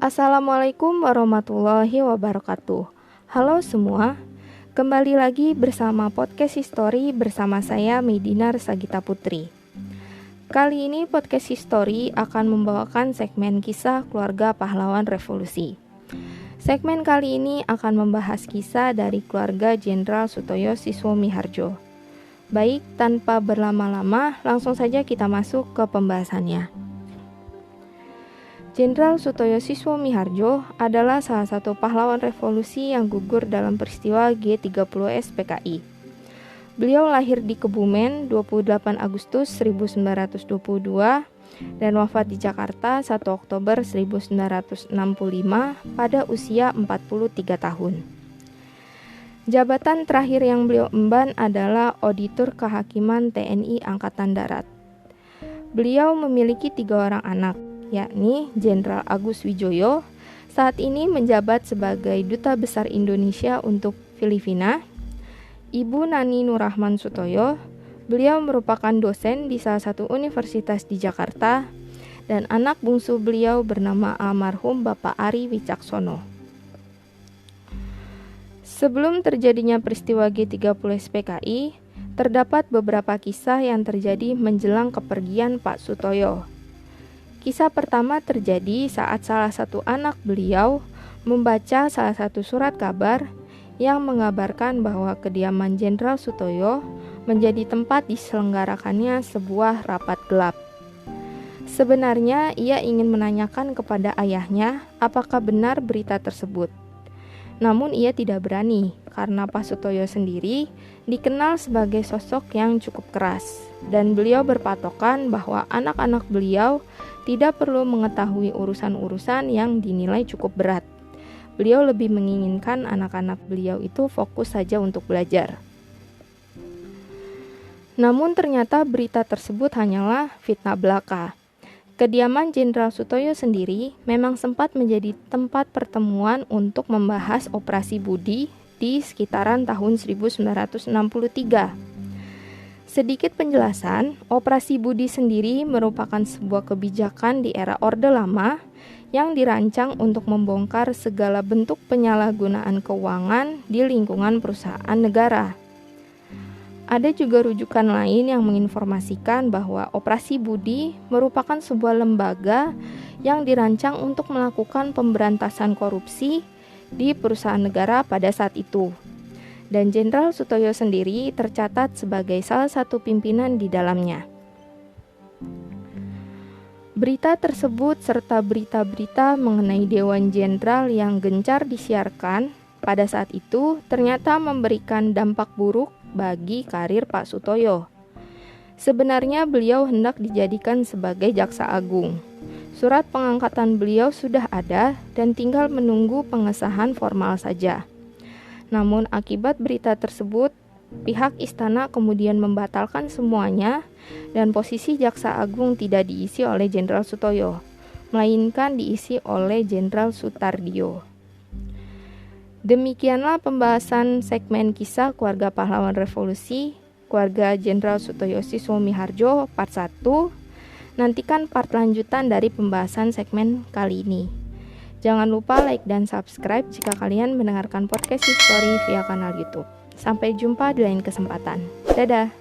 Assalamualaikum warahmatullahi wabarakatuh. Halo semua, kembali lagi bersama Podcast History bersama saya Medinar Sagita Putri. Kali ini Podcast History akan membawakan segmen kisah keluarga pahlawan revolusi. Segmen kali ini akan membahas kisah dari keluarga Jenderal Sutoyo Siswomiharjo. Baik, tanpa berlama-lama, langsung saja kita masuk ke pembahasannya. Jenderal Sutoyo Siswomiharjo adalah salah satu pahlawan revolusi yang gugur dalam peristiwa G30S PKI. Beliau lahir di Kebumen 28 Agustus 1922 dan wafat di Jakarta 1 Oktober 1965 pada usia 43 tahun. Jabatan terakhir yang beliau emban adalah Auditor Kehakiman TNI Angkatan Darat. Beliau memiliki 3 orang anak, yakni Jenderal Agus Wijoyo, saat ini menjabat sebagai Duta Besar Indonesia untuk Filipina. Ibu Nani Nurrahman Sutoyo, beliau merupakan dosen di salah satu universitas di Jakarta, dan anak bungsu beliau bernama almarhum Bapak Ari Wicaksono. Sebelum terjadinya peristiwa G30S PKI, terdapat beberapa kisah yang terjadi menjelang kepergian Pak Sutoyo. Kisah pertama terjadi saat salah satu anak beliau membaca salah satu surat kabar yang mengabarkan bahwa kediaman Jenderal Sutoyo menjadi tempat diselenggarakannya sebuah rapat gelap. Sebenarnya ia ingin menanyakan kepada ayahnya apakah benar berita tersebut. Namun ia tidak berani karena Pak Sutoyo sendiri dikenal sebagai sosok yang cukup keras dan beliau berpatokan bahwa anak-anak beliau tidak perlu mengetahui urusan-urusan yang dinilai cukup berat. Beliau lebih menginginkan anak-anak beliau itu fokus saja untuk belajar. Namun ternyata berita tersebut hanyalah fitnah belaka. Kediaman Jenderal Sutoyo sendiri memang sempat menjadi tempat pertemuan untuk membahas operasi Budi di sekitaran tahun 1963. Sedikit penjelasan, operasi Budi sendiri merupakan sebuah kebijakan di era Orde Lama yang dirancang untuk membongkar segala bentuk penyalahgunaan keuangan di lingkungan perusahaan negara. Ada juga rujukan lain yang menginformasikan bahwa operasi Budi merupakan sebuah lembaga yang dirancang untuk melakukan pemberantasan korupsi di perusahaan negara pada saat itu. Dan Jenderal Sutoyo sendiri tercatat sebagai salah satu pimpinan di dalamnya. Berita tersebut serta berita-berita mengenai Dewan Jenderal yang gencar disiarkan pada saat itu ternyata memberikan dampak buruk bagi karir Pak Sutoyo. Sebenarnya beliau hendak dijadikan sebagai Jaksa Agung. Surat pengangkatan beliau sudah ada dan tinggal menunggu pengesahan formal saja. Namun akibat berita tersebut, pihak istana kemudian membatalkan semuanya dan posisi Jaksa Agung tidak diisi oleh Jenderal Sutoyo, melainkan diisi oleh Jenderal Sutardio. Demikianlah pembahasan segmen kisah keluarga pahlawan revolusi, keluarga Jenderal Sutoyo Siswomiharjo part 1. Nantikan part lanjutan dari pembahasan segmen kali ini. Jangan lupa like dan subscribe jika kalian mendengarkan podcast history via kanal YouTube. Sampai jumpa di lain kesempatan. Dadah!